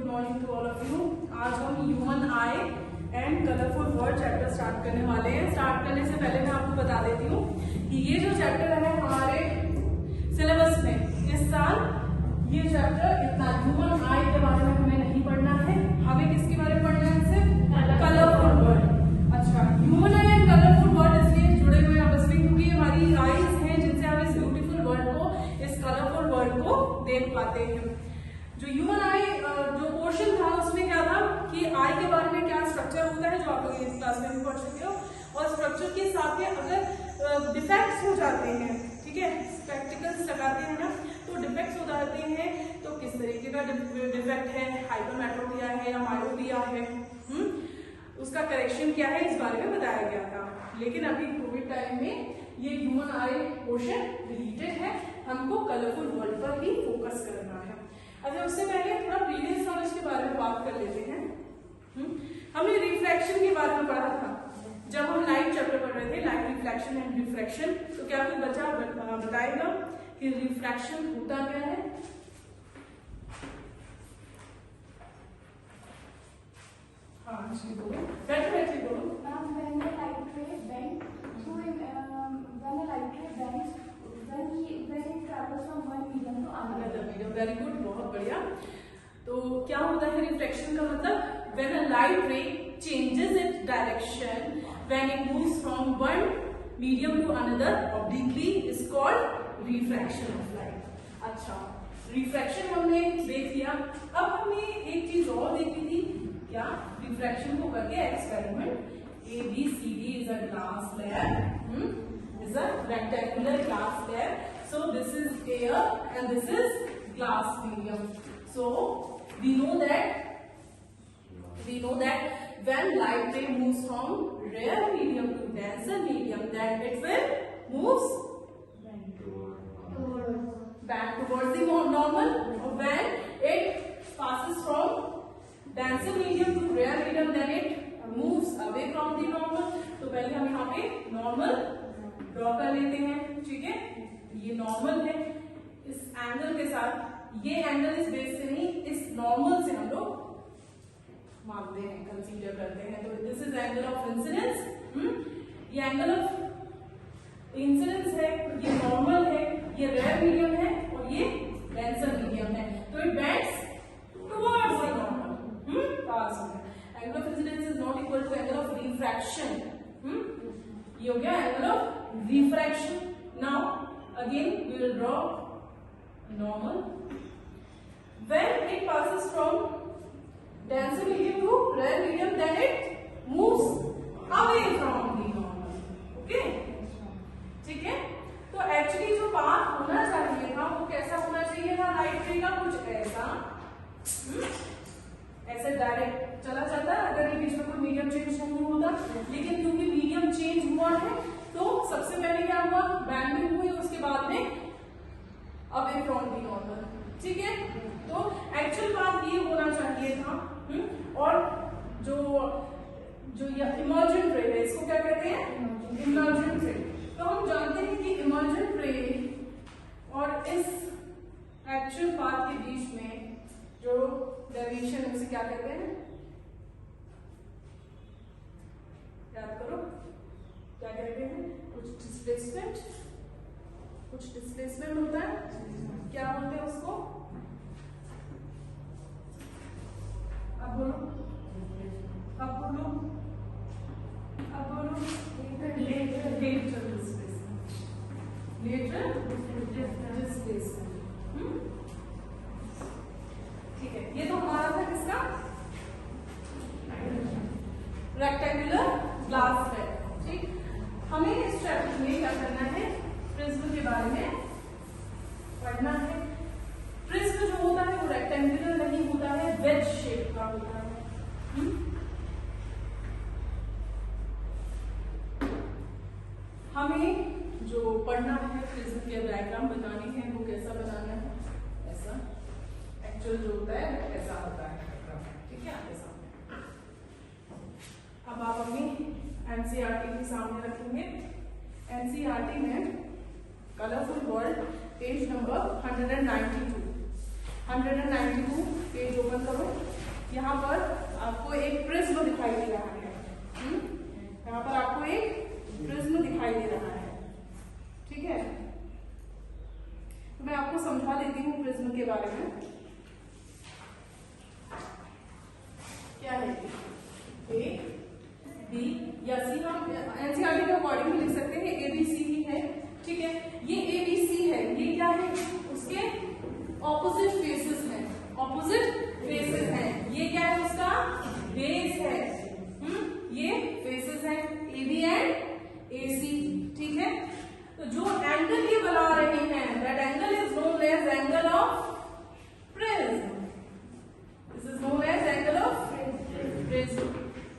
Morning to all of you. आज हम human eye and colourful world chapter start करने वाले हैं। स्टार्ट करने से पहले मैं आपको बता देती हूँ कि ये जो चैप्टर है हमारे सिलेबस में इस साल ये चैप्टर इतना ह्यूमन आई के बारे में हमें नहीं पढ़ना है। हमें किसके बारे में पढ़ना है? सिर्फ कलरफुल वर्ड। अच्छा, human eye and colourful word इसलिए जुड़े हुए हैं आपस में क्योंकि हमारी आईज हैं जिनसे हम इस ब्यूटीफुल वर्ड को, इस कलरफुल वर्ड को देख पाते हैं। जो ह्यूमन आई जो पोर्शन था उसमें क्या था कि आई के बारे में क्या स्ट्रक्चर होता है, जो आप लोग इस क्लास में भी पढ़ चुके हो, और स्ट्रक्चर के साथ में अगर डिफेक्ट्स हो जाते हैं, ठीक है, स्पेक्टिकल्स लगाते हैं ना, तो डिफेक्ट्स हो जाते हैं तो किस तरीके का डिफेक्ट है, हाइपरमेट्रोपिया है या मायोपिया है, उसका करेक्शन क्या है, इस बारे में बताया गया था। लेकिन अभी कोविड टाइम में ये ह्यूमन आई पोर्शन डिलीटेड है, हमको कलरफुल वर्ड पर ही फोकस करना है। अच्छा, उससे पहले थोड़ा प्रीवियस नॉलेज के बारे में बात कर लेते हैं। हमने रिफ्लेक्शन के बारे में पढ़ा था जब हम लाइट चैप्टर पढ़ रहे थे, लाइट रिफ्लेक्शन एंड रिफ्रैक्शन। तो क्या कोई बच्चा बताएगा कि रिफ्रैक्शन होता क्या है? हाँ जी, बोलो, बैठे बैठे बोलो। When the light ray bends, when a light ray bends, when it travels from one medium to another medium. Very good, बहुत बढ़िया। तो क्या होता है रिफ्लेक्शन का मतलब? When a light ray changes its direction when it moves from one medium to another obliquely is called refraction of light. अच्छा, refraction हमने देख लिया। अब हमने एक चीज और देखी थी, क्या? रिफ्रैक्शन को करके experiment. ABCD is a glass layer, is a rectangular glass layer. So this is air and this is glass medium. So we know that when light ray moves from rare medium to denser medium, then it will moves back towards the normal. Or when it passes from denser medium to rare medium, then it moves away from the normal. तो पहले हम यहाँ पे normal draw कर लेते हैं, ठीक है। ये नॉर्मल है, इस एंगल के साथ, ये एंगल इस बेस से नहीं, इस नॉर्मल से हम लोग मानते हैं, कंसीडर करते हैं। तो this is angle of incidence. ये एंगल ऑफ इंसिडेंस है, ये नॉर्मल है, ये रेयर मीडियम है और ये डेंसर मीडियम है। तो it bends towards the normal, pass हो गया। Angle of incidence is not equal to angle of refraction. ये हो गया angle of refraction. Now again we will draw normal. When it passes from denser medium to rare medium, then it moves away from the normal. Okay? ठीक है? तो actually जो path होना चाहिए था वो कैसा होना चाहिए था? लाइट रे का कुछ ऐसा, ऐसे डायरेक्ट चला जाता है अगर ये बीच में कोई मीडियम चेंज नहीं होता। लेकिन क्योंकि मीडियम चेंज हुआ है तो सबसे पहले क्या हुआ? बैंडिंग हुई, उसके बाद में अवे फ्रॉम दी नॉर्मल, ठीक है। तो एक्चुअल बात ये होना चाहिए था। और जो ये इमर्जेंट रे है, इसको क्या कहते हैं? इमर्जेंट रे। तो हम जानते हैं कि इमर्जेंट रे और इस एक्चुअल पाथ के बीच में जो डेविएशन है उसे क्या कहते हैं? याद करो, क्या कहते हैं? कुछ डिस्प्लेसमेंट होता है, क्या बोलते हैं उसको? अब बोलो। Lateral displacement. ठीक है, ये तो हमारा था किसका? रेक्टेंगुलर ग्लास स्लेब, ठीक। हमें इस चैप्टर में क्या करना है? प्रिज्म के बारे में पढ़ना है। प्रिज्म जो होता है वो रेक्टेंगुलर नहीं होता है, वेज शेप का होता है। हमें जो पढ़ना है, प्रिज्म के डायग्राम बनाने हैं, वो कैसा बनाना है? ऐसा। एक्चुअल जो होता है वो ऐसा होता है, ठीक है, आपके सामने। अब आप अपनी एनसीईआरटी के सामने रखेंगे। एनसीईआरटी में colourful world page number 192। 192 page open करो। यहाँ पर आपको एक प्रिज्म दिखाई दे रहा है। यहाँ पर आपको एक प्रिज्म दिखाई दे रहा है, ठीक है। तो मैं आपको समझा देती हूँ प्रिज्म के बारे में। क्या है ए बी या सी, हम एनसीईआरटी के अकॉर्डिंग लिख सकते हैं ABC ही है, ठीक है। ये ABC है, ये क्या है, उसके ऑपोजिट फेसेस हैं, ऑपोजिट फेसेस हैं। ये क्या है, उसका बेस है। ये फेसेस हैं AB एंड AC, ठीक है। तो जो एंगल ये बना रहे हैं, that angle is known as angle of prism. This is known as angle of prism.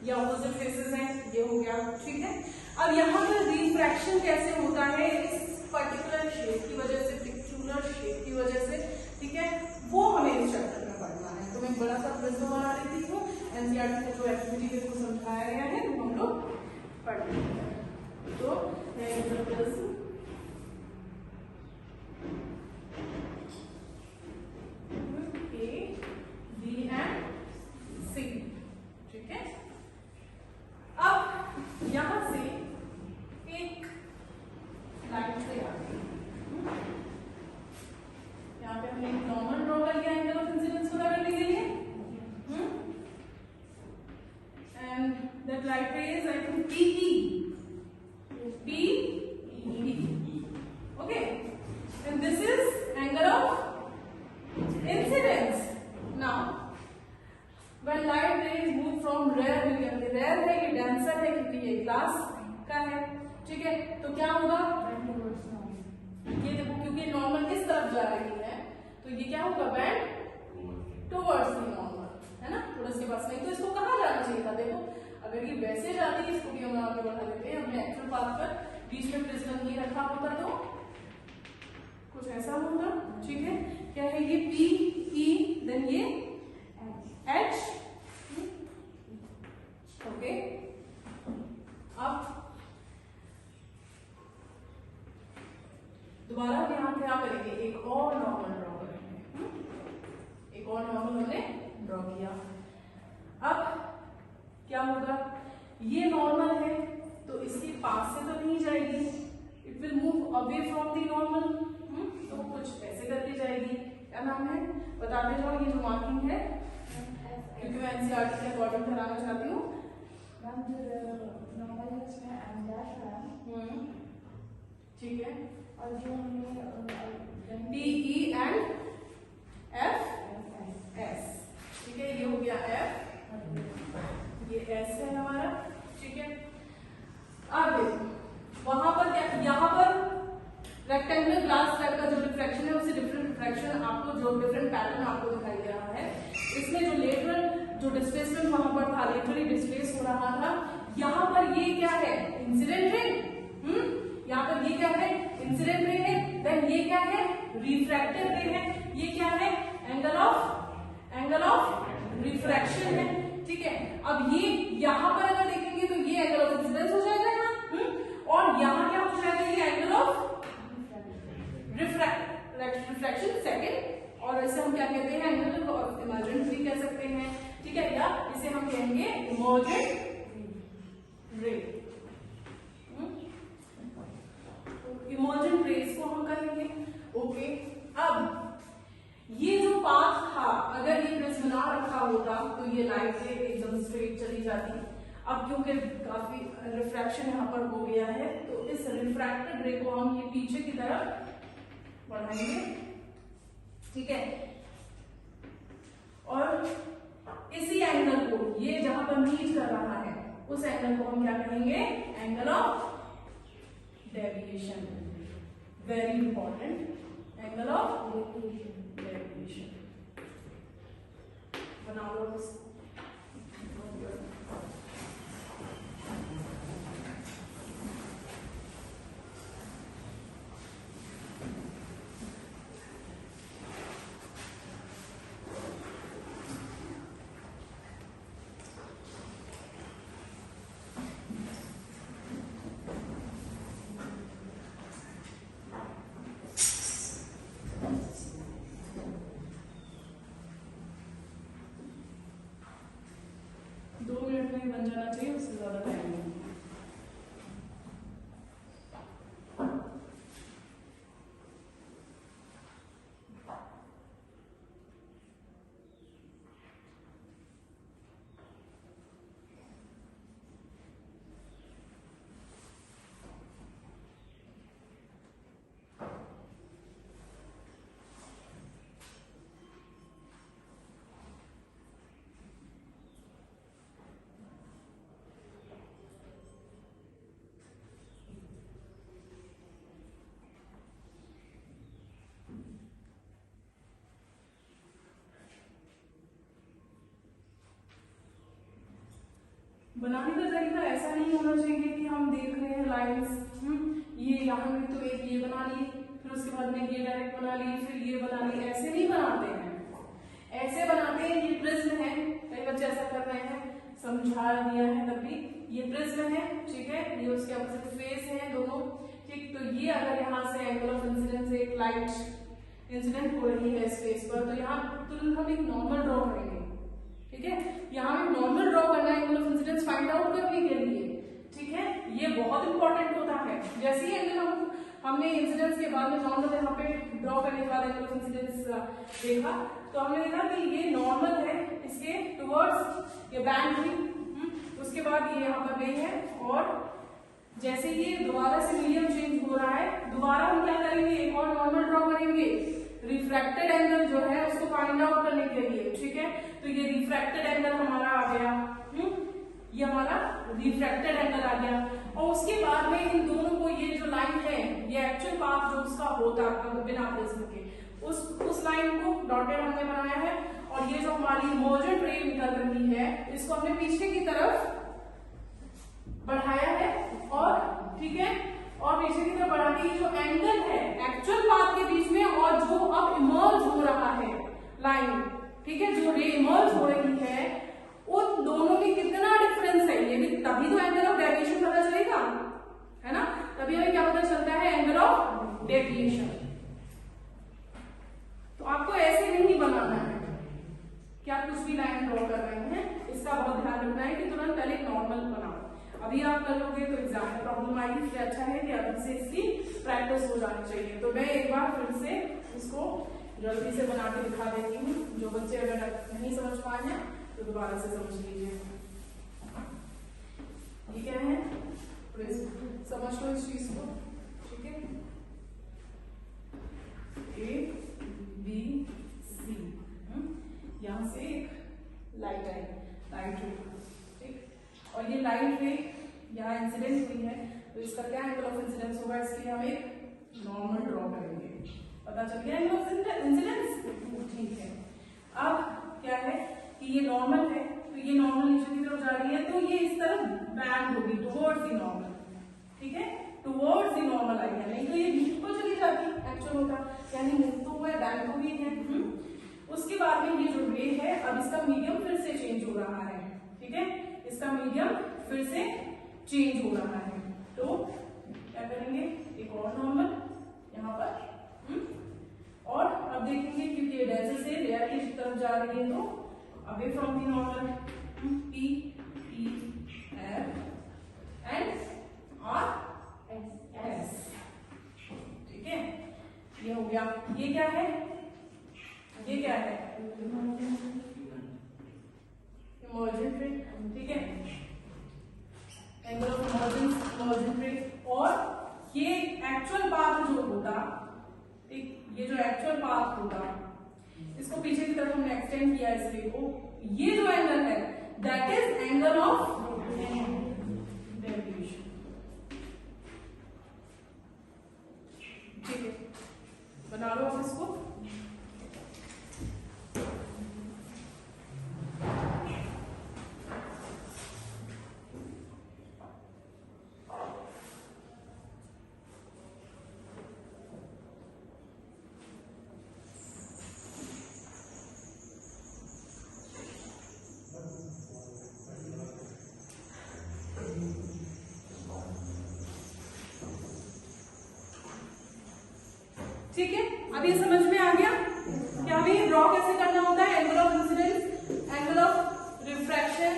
ये ऑपोजिट फेसेस हैं, ये हो गया, ठीक है। अब यहाँ पर रिफ्रैक्शन कैसे होता है इस पर्टिकुलर शेप की वजह से, पिक्चुलर शेप की वजह से, ठीक है, वो हमें इस चैप्टर में पढ़ना है। तो मैं बड़ा सा प्रिज्म बना देती हूँ। एनसीईआरटी का जो एक्टिविटी है वो समझाया गया है, वो हम लोग पढ़ लेंगे। तो prism A, B and C, ठीक है। अब यहां से एक लाइन से आगे यहाँ पे हमने एक नॉर्मल ड्रॉ कर लिया एंगल ऑफ इंसिडेंस पता करने के लिए, एंड दैट लाइट रे is I think PE, okay, and this is angle of incidence. Now when light rays move from rare medium, rare है, ये denser है क्योंकि ये ग्लास का है, ठीक है। तो क्या होगा, ये देखो क्योंकि नॉर्मल इस तरफ जा रही है तो ये क्या होगा, बेंड टुवर्ड्स द नॉर्मल, है ना, थोड़ा इसके पास नहीं। तो इसको कहाँ जाना चाहिए था, देखो अगर ये वैसे जाती है, इसको भी हम आगे बढ़ा देते हैं अपने एक्चुअल पाथ पर, बीच में प्रिज्म ये रखा होता तो कुछ ऐसा होगा, ठीक है। क्या है ये PE, देन ये H, ओके। अब दोबारा हम यहाँ क्या करेंगे, एक और नॉर्मल ड्रॉ करेंगे। एक और नॉर्मल हमने ड्रॉ किया। अब क्या होगा, ये नॉर्मल है तो इसके पास से तो नहीं जाएगी, it will move away from the normal, तो कुछ ऐसे करके जाएगी। क्या नाम है, बताते जाओ, ये जो मार्किंग है, क्योंकि मैं एनसीईआरटी के अकॉर्डिंग कराना चाहती हूँ। ठीक है, और जो PE एंड FS, ठीक है, ये हो गया F, ये S है हमारा, ठीक है। अब वहां पर क्या, यहाँ पर रेक्टेंगुलर ग्लास स्लैब का जो रिफ्रैक्शन है उससे डिफरेंट रिफ्रैक्शन आपको, जो डिफरेंट पैटर्न आपको दिखाई दे रहा है। इसमें जो लेटरल जो डिस्प्लेसमेंट वहां पर था, लेटरली डिस्प्लेस हो रहा था, यहाँ पर ये क्या है, इंसिडेंट रे, यहाँ पर ये क्या है, इंसिडेंट रे है, देन ये क्या है, रिफ्रैक्टेड रे है, ये क्या है, एंगल ऑफ रिफ्रैक्शन है, ठीक है। अब ये यहाँ पर अगर देखेंगे तो ये एंगल ऑफ इंसिडेंस हो जाएगा यहाँ, और यहाँ क्या हो जाएगा, ये एंगल ऑफ रिफ्रैक्शन सेकंड, और इसे हम क्या कहते हैं, एंगल ऑफ इमर्जेंट भी कह सकते हैं, ठीक है, या इसे हम कहेंगे इमर्जेंट रे। इमर्जेंट रेज को हम कहेंगे, ओके। अब ये जो पाथ था, अगर ये प्रिज्म ना रखा होता तो ये लाइट रे एकदम स्ट्रेट चली जाती। अब क्योंकि काफी रिफ्रैक्शन यहाँ पर हो गया है तो इस रिफ्रैक्टेड रे को हम ये पीछे की तरफ बढ़ाएंगे, ठीक है। और इसी एंगल को, ये जहां पर मीट कर रहा है, उस एंगल को हम क्या कहेंगे, angle of deviation, very important, angle of deviation. बना लो इसको। जाना चाहिए, उससे ज्यादा टाइम नहीं। बनाने का तरीका ऐसा नहीं होना चाहिए कि हम देख रहे हैं लाइंस, ये यहाँ में तो एक ये बना ली, फिर उसके बाद में ये डायरेक्ट बना ली, फिर ये बना ली, ऐसे नहीं बनाते हैं। ऐसे बनाते हैं, ये प्रिज्म है, कई बच्चे ऐसा कर रहे हैं, समझा दिया है तब भी, ये प्रिज्म है, ठीक है, ये उसके अपोजिट फेस है दोनों, ठीक। तो ये अगर यहाँ से एंगल ऑफ इंसिडेंस एक लाइट इंसिडेंट हो रही है इस फेस पर, तो यहाँ तुरंत हम एक नॉर्मल ड्रॉ करेंगे, ठीक है। यहाँ पे नॉर्मल ड्रॉ करना है angle of incidence find out करने के लिए, ठीक है, ये बहुत इंपॉर्टेंट होता है। जैसे ही एंगल हमने इंसिडेंस के बाद में नॉर्मल यहाँ पे ड्रॉ करने के बाद एंगल ऑफ इंसिडेंस देखा, तो हमने देखा कि ये नॉर्मल है, इसके टुवर्ड्स ये बैंड थी, उसके बाद ये यहाँ पर गई है, और जैसे ये दोबारा से मीडियम चेंज हो रहा है, दोबारा हम क्या करेंगे, एक और नॉर्मल ड्रॉ करेंगे रिफ्रैक्टेड एंगल जो है उसको फाइंड आउट करने के लिए, ठीक है। तो ये रिफ्रैक्टेड एंगल हमारा आ गया, ये हमारा रिफ्रैक्टेड एंगल आ गया, और उसके बाद में इन दोनों को ये जो लाइन है, ये एक्चुअल पाथ जो उसका होता है बिना प्रिज्म के, उस लाइन को डॉटेड हमने बनाया है, और ये जो हमारी इमर्जेंट रे निकल रही है, इसको हमने पीछे की तरफ बढ़ाया है, और ठीक है, और पीछे की तरफ बढ़ा के ये जो एंगल है एक्चुअल पाथ के बीच में और जो अब इमर्ज हो रहा है लाइन, ठीक है, जो रे इमर्ज हो रही है, उन दोनों में कितना डिफरेंस है, ये भी तभी तो एंगल ऑफ डेविएशन पता चलेगा, है ना, तभी हमें क्या पता चलता है, एंगल ऑफ डेविएशन। तो आपको ऐसे नहीं बनाना है कि आप कुछ भी लाइन ड्रॉ कर रहे हैं, इसका बहुत ध्यान रखना है कि तुरंत पहले नॉर्मल बनाओ। अभी आप कर लोगे तो एग्जाम में प्रॉब्लम आएगी, इसलिए अच्छा है कि अभी से इसकी प्रैक्टिस हो जानी चाहिए। तो मैं एक बार फिर से इसको जल्दी से बना के दिखा देती हूँ, जो बच्चे अगर नहीं समझ पाए हैं तो दोबारा से समझ लीजिए। ये क्या है, समझ लो इस चीज को, ठीक है, ए बी सी, यहाँ से एक लाइट आई, लाइट रे, ठीक, और ये लाइट रे यहाँ इंसिडेंट हुई है, तो इसका क्या एंगल ऑफ इंसिडेंस होगा, इसके हम एक नॉर्मल ड्रॉ करेंगे, पता चल गया एंगल ऑफ इंसिडेंस, ठीक है। अब क्या है कि ये नॉर्मल है, तो ये नॉर्मल नीचे की तरफ जा रही है, तो ये इस तरफ बैंड होगी टुवर्ड्स द नॉर्मल, ठीक है, टुवर्ड्स द नॉर्मल आई है, नहीं तो ये बीच को चली जाती एक्चुअल होता, यानी मुक्त तो हुआ है, बैंड हुई है। उसके बाद में ये जो रे है, अब इसका मीडियम फिर से चेंज हो रहा है, ठीक है, इसका मीडियम फिर से चेंज हो रहा है, तो क्या करेंगे, एक और नॉर्मल यहाँ पर, और अब देखेंगे क्योंकि ये डेंसिटी से लेयर की तरफ जा रही है, तो away from the normal, P E F and R S, ठीक है, ये हो गया। ये क्या है, ये क्या है, इमर्जेंट रे, ठीक है, एंगल ऑफ इमर्जेंट रे, और ये एक्चुअल पाथ जो होता, ठीक, ये जो एक्चुअल पाथ होता, इसको पीछे की तरफ हमने एक्सटेंड किया इस रे को, ये जो एंगल है that is angle of deviation, ठीक है, बना लो आप इसको। ठीक है, अब ये समझ में आ गया कि हमें ड्रॉ कैसे करना होता है, angle of incidence, angle of refraction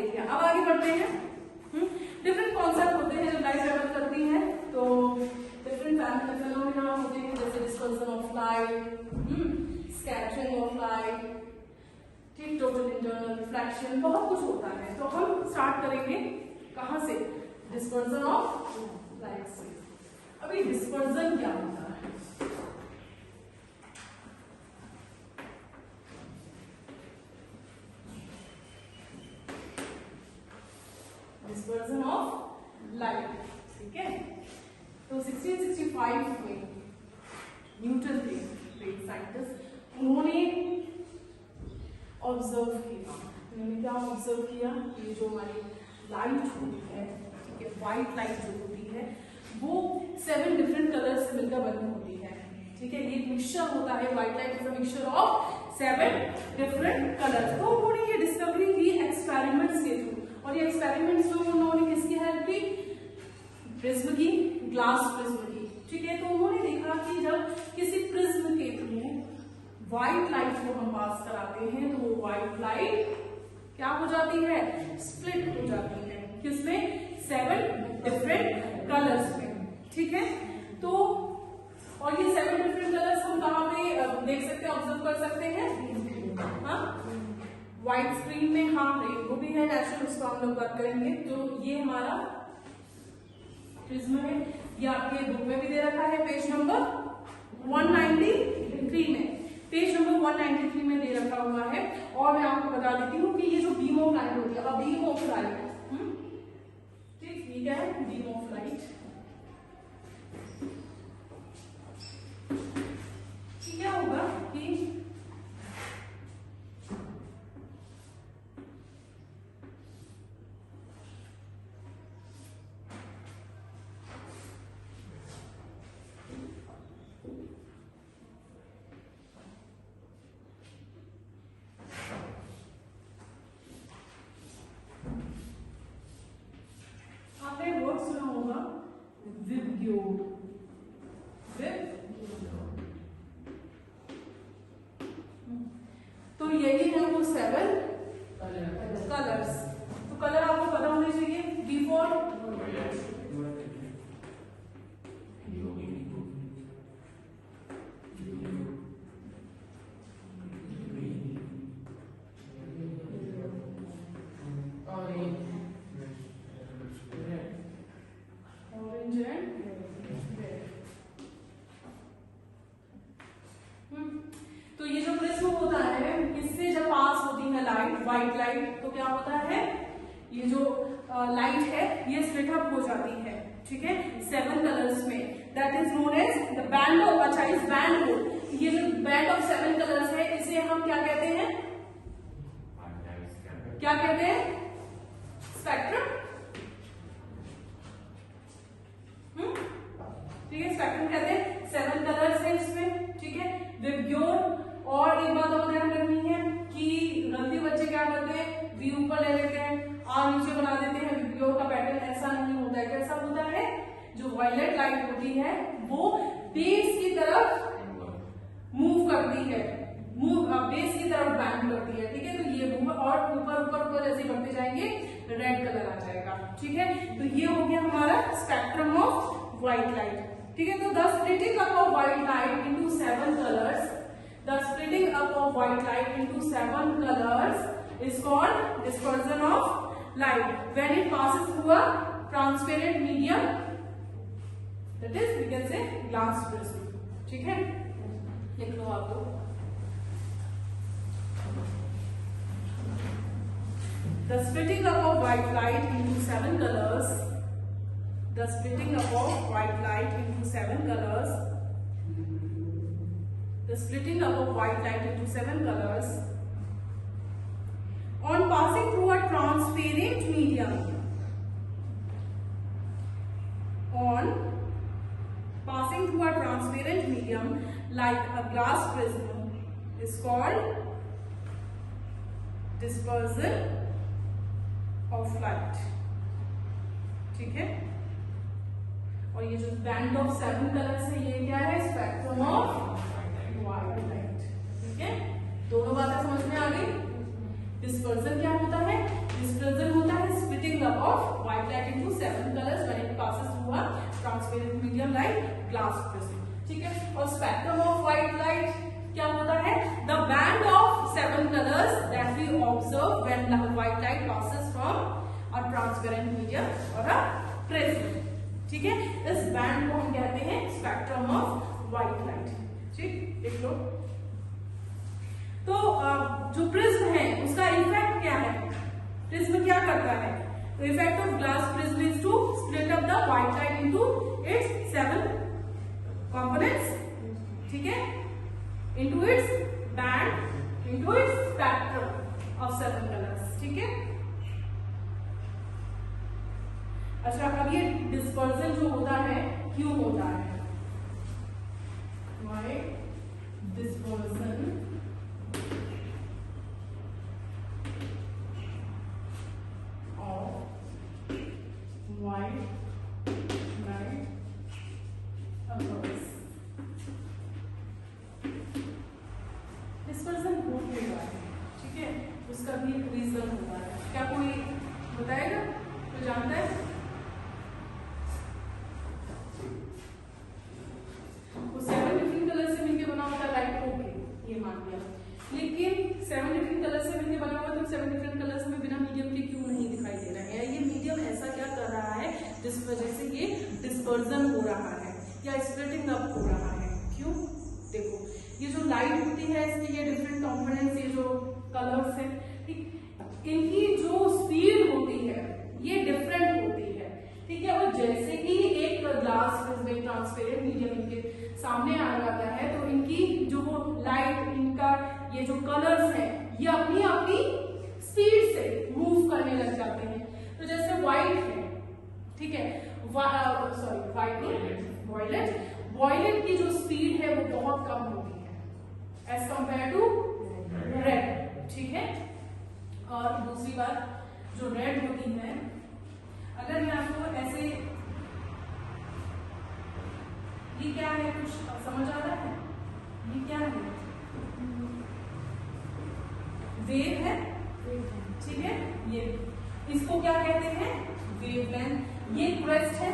देख लिया। अब आगे बढ़ते हैं। डिफरेंट कॉन्सेप्ट होते हैं जब लाइट ट्रेवल करती है, तो डिफरेंट फिनोमेना होते हैं, जैसे dispersion of light, scattering of light, ठीक, टोटल इंटरनल रिफ्लेक्शन, बहुत कुछ होता है। तो हम स्टार्ट करेंगे कहां से? डिस्पर्सन ऑफ लाइट से। अभी डिस्पर्सन क्या होता है? डिस्पर्सन ऑफ लाइट, ठीक है। तो 1665 में न्यूटन थे ग्रेट साइंटिस्ट, उन्होंने ऑब्जर्व किया। उन्होंने क्या ऑब्जर्व किया? ये जो हमारी लाइट होती है, ठीक है, व्हाइट लाइट जो होती है वो 7 डिफरेंट कलर से मिलकर बनी होती है, ठीक है। ये मिक्सचर होता है, white light is a mixture of 7 different colours. तो उन्होंने ये डिस्कवरी की एक्सपेरिमेंट्स के थ्रू, और ये एक्सपेरिमेंट्स जो उन्होंने किसकी हेल्प की? प्रिज्म की, ग्लास प्रिज्म की, ठीक है। तो उन्होंने देखा कि जब किसी प्रिज्म के थ्रू व्हाइट लाइट को हम पास कराते हैं तो वो व्हाइट लाइट क्या हो जाती है? स्प्लिट हो जाती है। किसमें? 7 डिफरेंट कलर्स में, ठीक है। तो और ये 7 डिफरेंट कलर्स हम कहाँ पे देख सकते हैं, ऑब्जर्व कर सकते हैं? हाँ, व्हाइट स्क्रीन में। हाँ, रेनबो भी है नेचुरल, उसको हम लोग बात करेंगे। तो ये हमारा प्रिज्म है, ये आपके बुक में भी दे रखा है पेज नंबर 193 में। पेज नंबर 193 में दे रखा हुआ है। और मैं आपको बता देती हूँ कि ये जो बीम ऑफ लाइट होती है, अब बीम ऑफ लाइट, ठीक, ये क्या है? बीम ऑफ लाइट, क्या होगा कि आपने वर्ड सुना होगा विबग्योर, तो यही है वो 7 कलर्स। तो कलर आपको पता होने चाहिए। Default orange and red. तो ये जो प्रिज्म होता है, इससे जब पास होती है लाइट, व्हाइट लाइट, तो क्या होता है? ये जो लाइट है ये स्प्लिट अप हो जाती है, ठीक है, 7 कलर्स में। That is known as the band of, अच्छा, इस बैंड को, ये जो बैंड ऑफ 7 कलर्स है, इसे हम क्या कहते हैं? क्या कहते हैं? स्पेक्ट्रम, ठीक है, स्पेक्ट्रम कहते हैं। 7 कलर्स है इसमें, ठीक है। विबग्योर, और एक बात और ध्यान रखनी है कि गलती बच्चे क्या करते हैं? वी ऊपर ले लेते हैं, आर नीचे बना देते हैं। विबग्योर का पैटर्न ऐसा नहीं होता है। कैसा होता है? जो वायलेट लाइट होती है वो बेस की तरफ मूव करती है, बेस की तरफ बैंड करती है, ठीक है। तो ये मूव, और ऊपर ऊपर ऊपर जैसे बढ़ते जाएंगे रेड कलर आ जाएगा, ठीक है। तो ये हो गया हमारा स्पेक्ट्रम ऑफ व्हाइट लाइट, ठीक है। तो the splitting up of white light into 7 colours, the splitting up of white light into 7 colours is called dispersion of light when it passes through a transparent medium, that is we can say glass prism, ठीक है। लिख लो आपको, the splitting up of white light into 7 colors, the splitting up of white light into 7 colors, the splitting up of white light into 7 colors on passing through a transparent medium, on passing through a transparent medium like a glass prism is called dispersion of light, ठीक है। और ये जो band of 7 colours है ये क्या है? Spectrum of white light, ठीक है। दोनों बातें समझ में आ गई। डिस्पर्जन क्या होता है? डिस्पर्जन होता है splitting up of white light into 7 colours when it passes through a transparent medium like glass prism, ठीक है। और स्पेक्ट्रम ऑफ व्हाइट लाइट क्या होता है? The band of 7 colours that we observe when white light passes from a transparent medium और a prism, ठीक है। इस बैंड को हम कहते हैं स्पेक्ट्रम ऑफ व्हाइट लाइट, ठीक, देख लो। तो जो प्रिज्म है उसका इफेक्ट क्या है? प्रिज्म क्या करता है? तो effect of glass prism is to split up the white light into its 7 components, ठीक है, into its band, into its spectrum of 7 colours, ठीक है। अच्छा, अब ये डिस्पर्जन जो होता है क्यों होता है? Why dispersion of white light occurs? Dispersion हो क्यों रहा है, ठीक है, उसका भी एक रीजन होता है। क्या कोई बताएगा? कोई जानता है? लेकिन 7 डिफरेंट कलर से मिलकर बना हुआ, तो 7 डिफरेंट कलर्स में बिना मीडियम के क्यों नहीं दिखाई दे रहा है? ये मीडियम ऐसा क्या कर रहा है जिस वजह से ये डिस्पर्जन हो रहा है या स्प्लिटिंग अप हो रहा है? क्यों? देखो, ये जो लाइट होती है इसके ये डिफरेंट कंपोनेंट्स, ये जो कलर्स है, ठीक, इनकी जो स्पीड होती है ये डिफरेंट होती है, ठीक है। और जैसे ही एक ग्लास में ट्रांसपेरेंट मीडियम इनके सामने आ जाता है तो इनकी जो लाइट, इनका ये जो कलर्स है ये अपनी अपनी स्पीड से मूव करने लग जाते हैं। तो जैसे व्हाइट है, ठीक है, सॉरी वायलेट, वायलेट की जो स्पीड है वो बहुत कम होती है एज कंपेयर टू रेड, ठीक है। और दूसरी बात, जो रेड होती है, अगर मैं आपको ऐसे, ये क्या है, कुछ समझ आ रहा है? ये क्या है? वेव है, ठीक है, ये इसको क्या कहते हैं? वेवलेंथ। ये क्रेस्ट है,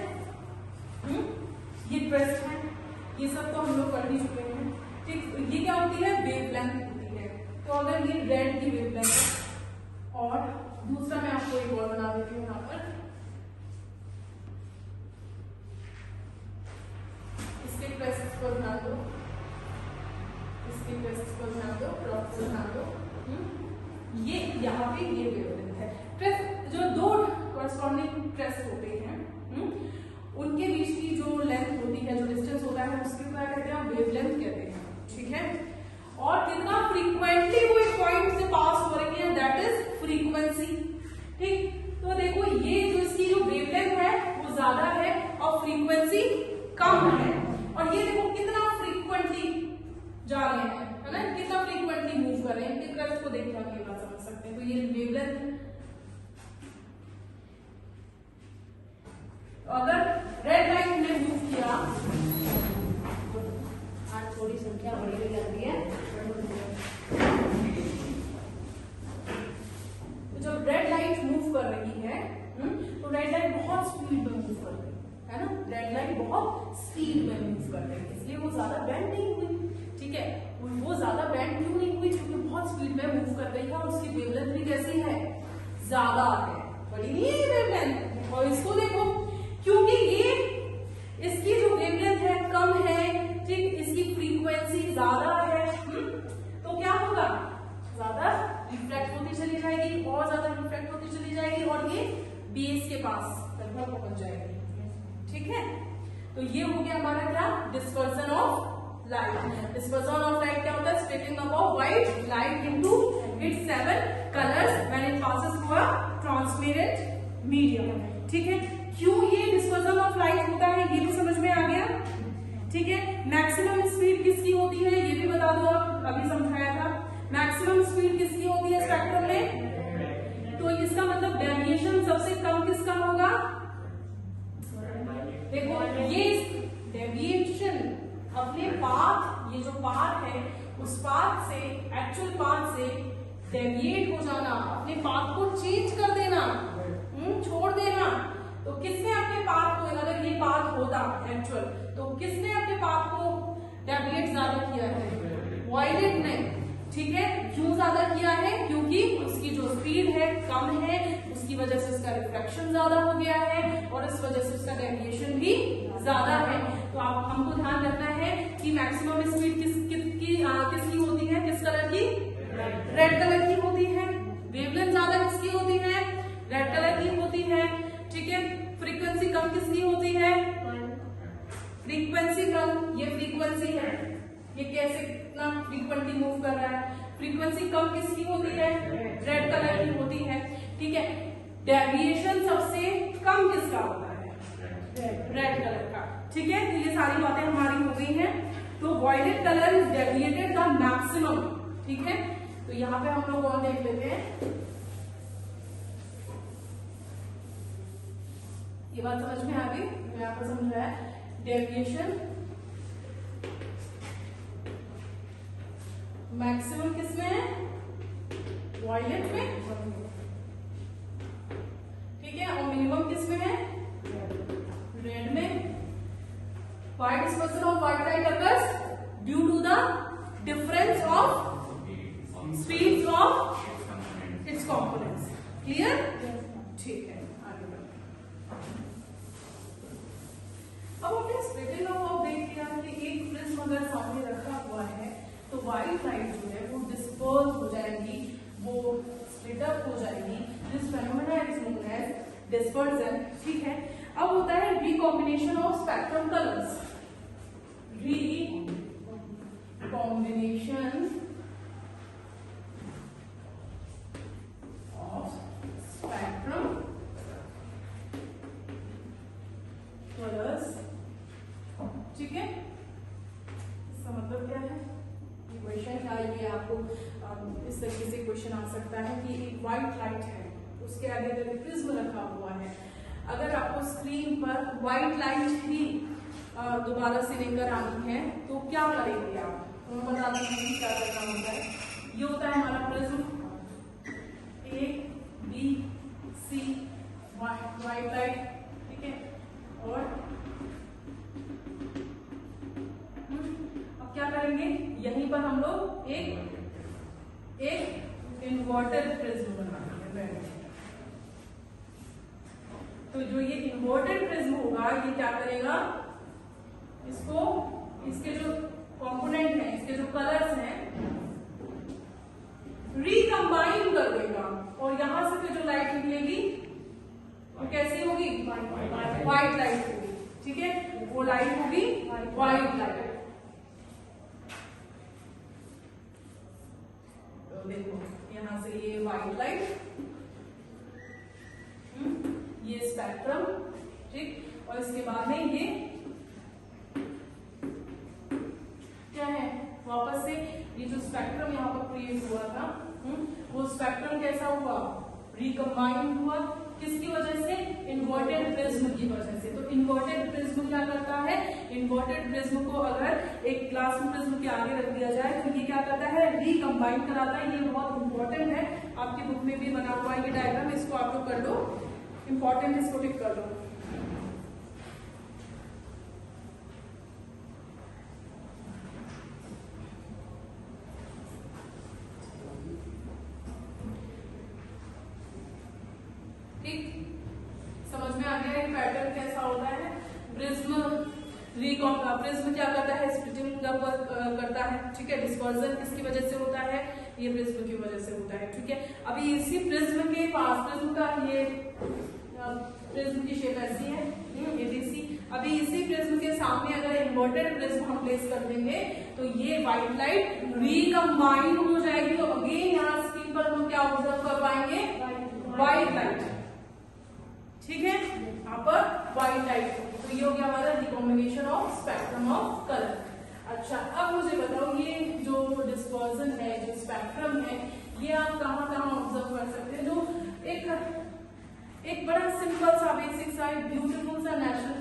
ये क्रेस्ट है, ये सब तो हम लोग पढ़ ही चुके हैं, ठीक। ये क्या होती है? वेवलेंथ होती है। तो अगर ये रेड की वेवलेंथ है, और दूसरा मैं आपको एक और बना देती हूँ यहाँ पर, इसके क्रेस्ट पर ध्यान दो, इसके क्रेस्ट पर ध्यान दो, क्रॉस पर ध्यान दो, ये यहाँ पे ये वेवलेंथ है। क्रेस्ट, जो दो कॉरस्पॉन्डिंग क्रेस्ट होते हैं, उनके बीच की जो लेंथ होती है, जो डिस्टेंस होता है, उसके क्या कहते हैं? वेवलेंथ कहते हैं, ठीक है। और कितना फ्रीक्वेंटली वो एक पॉइंट से पास हो रही है, दैट इज फ्रीक्वेंसी, ठीक। तो देखो, ये जो इसकी जो वेवलेंथ है वो ज्यादा है और फ्रीक्वेंसी कम है, और ये देखो कितना फ्रीक्वेंटली जा रहे हैं, है ना, कितना फ्रीक्वेंटली मूव कर रहे हैं। इनके क्रेस्ट को देख के आप ये बात समझ सकते हैं। तो ये वेवलेंथ, अगर रेड लाइट ने मूव किया, आज थोड़ी संख्या बड़ी लग रही है, तो जब रेड लाइट मूव कर रही है, तो रेड लाइट बहुत स्पीड में मूव कर रही है ना, रेड लाइट बहुत स्पीड में मूव कर रही है, इसलिए वो ज्यादा बेंड नहीं हुई, ठीक है। वो ज्यादा बेंड क्यों नहीं हुई? क्योंकि बहुत स्पीड में मूव कर रही है और उसकी वेवलेंथ भी कैसी है? ज्यादा है, बड़ी नहीं है वेवलेंथ। और इसको देखो, क्योंकि ये इसकी जो वेवलेंथ है कम है, ठीक, इसकी फ्रीक्वेंसी ज्यादा है, तो क्या होगा? ज्यादा रिफ्लेक्ट होती चली जाएगी और ज्यादा रिफ्लेक्ट होती चली जाएगी और ये बेस के पास लगभग पहुंच जाएगी, ठीक है। तो ये हो गया हमारा क्या? Dispersion of light. Dispersion of light क्या होता है? Splitting up of white light into its 7 colours when it passes through a transparent medium, ठीक है। क्यों ये डिस्पर्जन ऑफ लाइट होता है ये भी समझ में आ गया, ठीक है। मैक्सिमम स्पीड किसकी होती है ये भी बता दो, आप अभी समझाया था। मैक्सिमम स्पीड किसकी होती है स्पेक्ट्रम में? तो इसका मतलब डेविएशन सबसे कम किसका होगा? देखो, ये डेविएशन अपने पाथ, ये जो पाथ है उस पाथ से, एक्चुअल पाथ से डेविएट हो जाना, अपने पाथ को चेंज कर देना, छोड़ देना। तो किसने अपने पाथ को, अगर ये पाथ होता एक्चुअल, तो किसने अपने पाथ को डेविएट ज्यादा किया है? वायलेट ने। ठीक है, क्यों ज्यादा किया है? क्योंकि उसकी जो स्पीड है कम है, उसकी वजह से उसका रिफ्लेक्शन ज्यादा हो गया है और इस वजह से उसका डेविएशन भी ज्यादा है। तो आप हमको ध्यान रखना है कि मैक्सिमम स्पीड किसकी होती है? किस कलर की? रेड कलर की होती है। वेवलेंथ ज्यादा किसकी होती है? रेड कलर की होती है। ठीक है, फ्रीक्वेंसी कम किसकी होती है? फ्रीक्वेंसी कम, ये फ्रीक्वेंसी है, ये कैसे कितना फ्रीक्वेंटली मूव कर रहा है। फ्रीक्वेंसी कम किसकी होती है? रेड कलर की होती है। ठीक है, डेविएशन सबसे कम किसका होता है? रेड कलर का। ठीक है, तो ये सारी बातें हमारी हो गई हैं। तो violet colour is deviated the maximum. ठीक है, तो यहाँ पे हम लोग और देख लेते हैं। ये बात समझ में आ गई? मैं आपको समझाया डेविएशन मैक्सिमम किसमें है? वॉयलेट में। ठीक है, और मिनिमम किसमें है? रेड में। Why dispersion of white light occurs? Due to the difference of speeds of its components. Clear? ठीक है, आगे बढ़ो। अब हमने स्प्लिटिंग ऑफ देख लिया कि एक प्रिज्म अगर सामने रखा हुआ है तो व्हाइट लाइट जो है वो डिस्पर्स हो जाएगी, वो स्प्लिट अप हो जाएगी। This phenomena is known as dispersion. ठीक है, अब होता है recombination of spectrum colours. Recombination of spectrum colours. ठीक है, इसका मतलब क्या है? ये क्वेश्चन क्या है? ये आपको इस तरीके से क्वेश्चन आ सकता है कि एक व्हाइट लाइट है, उसके आगे अगर प्रिज्म रखा हुआ है, अगर आपको स्क्रीन पर व्हाइट लाइट ही दोबारा से लेकर आनी है तो क्या करेंगे आप? तो मैं बता दूंगी क्या करना होता है। ये होता है हमारा prism A, B, C, white light. ठीक है, और अब क्या करेंगे? यहीं पर हम लोग एक इन्वर्टेड प्रिज्म बनाएंगे। तो जो ये इन्वर्टेड प्रिज्म होगा ये क्या करेगा? इसको, इसके जो कंपोनेंट हैं, इसके जो कलर्स हैं, रिकंबाइन कर देगा और यहां से फिर जो लाइट निकलेगी वो कैसी होगी? व्हाइट लाइट होगी। ठीक है, वो लाइट होगी व्हाइट लाइट। तो देखो यहां से ये व्हाइट लाइट, ये स्पेक्ट्रम। ठीक, और इसके बाद में ये क्या है? वापस से ये जो स्पेक्ट्रम यहाँ पर क्रिएट हुआ था, वो स्पेक्ट्रम कैसा हुआ? रिकंबाइन हुआ। किसकी वजह से? इन्वर्टेड प्रिज्म की वजह से। तो इन्वर्टेड प्रिज्म क्या करता है? इन्वर्टेड प्रिज्म को अगर एक ग्लास प्रिज्म के आगे रख दिया जाए तो ये क्या करता है? रिकंबाइन कराता है। ये बहुत इंपॉर्टेंट है, आपकी बुक में भी बना हुआ है ये डायग्राम, इसको आप लोग कर लो, इंपॉर्टेंट, इसको टिक कर लो। समझ में आ गया ये पैटर्न कैसा होता है? प्रिज्म प्रिज्म क्या करता है? स्प्लिटिंग करता है। ठीक है, डिस्पर्जन किसकी वजह से होता है? ये प्रिज्म की वजह से होता है। ठीक है, अभी इसी प्रिज्म के पास, प्रिज्म का ये प्रिज्म की शेप ऐसी है, ABC। अभी इसी प्रिज्म के सामने अगर इन्वर्टेड प्रिज्म हम प्लेस कर देंगे तो ये व्हाइट लाइट रिकंबाइन हो जाएगी। तो अगेन यहाँ स्क्रीन पर हम क्या ऑब्जर्व कर पाएंगे? White light. ठीक है, यहाँ पर व्हाइट लाइट। तो ये हो गया हमारा recombination of spectrum of colour. अच्छा, अब मुझे बताओ ये जो डिस्पर्जन है, जो स्पेक्ट्रम है, ये आप कहाँ ऑब्जर्व कर सकते हैं? जो एक बड़ा सिंपल सा, बेसिक सा, ब्यूटीफुल सा नेचुरल